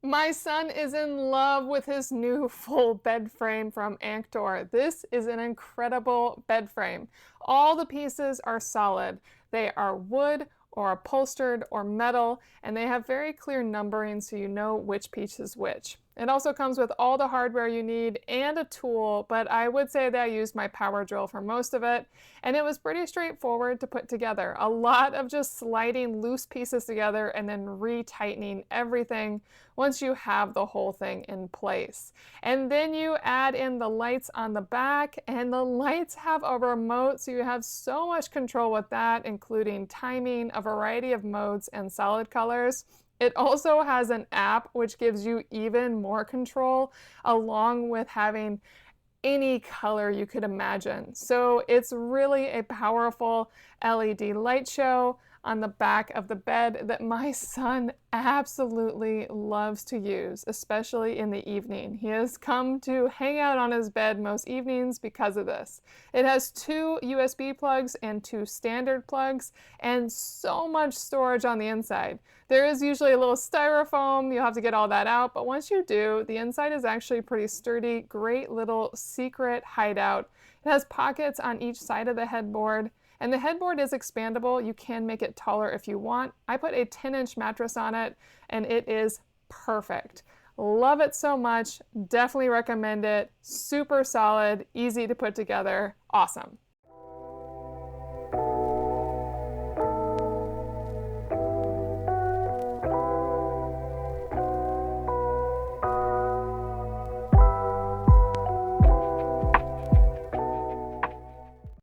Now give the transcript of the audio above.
My son is in love with his new full bed frame from ANCTOR. This is an incredible bed frame. All the pieces are solid. They are wood or upholstered or metal, and they have very clear numbering so you know which piece is which. It also comes with all the hardware you need and a tool, but I would say that I used my power drill for most of it, and it was pretty straightforward to put together. A lot of just sliding loose pieces together and then retightening everything once you have the whole thing in place. And then you add in the lights on the back, and the lights have a remote, so you have so much control with that, including timing, a variety of modes, and solid colors. It also has an app which gives you even more control, along with having any color you could imagine. So it's really a powerful LED light show on the back of the bed that my son absolutely loves to use, especially in the evening. He has come to hang out on his bed most evenings because of this. It has 2 USB plugs and 2 standard plugs and so much storage on the inside. There is usually a little styrofoam, you have to get all that out, but once you do, the inside is actually pretty sturdy, great little secret hideout. It has pockets on each side of the headboard, and the headboard is expandable. You can make it taller if you want. I put a 10-inch mattress on it, and it is perfect. Love it so much. Definitely recommend it. Super solid, easy to put together. Awesome.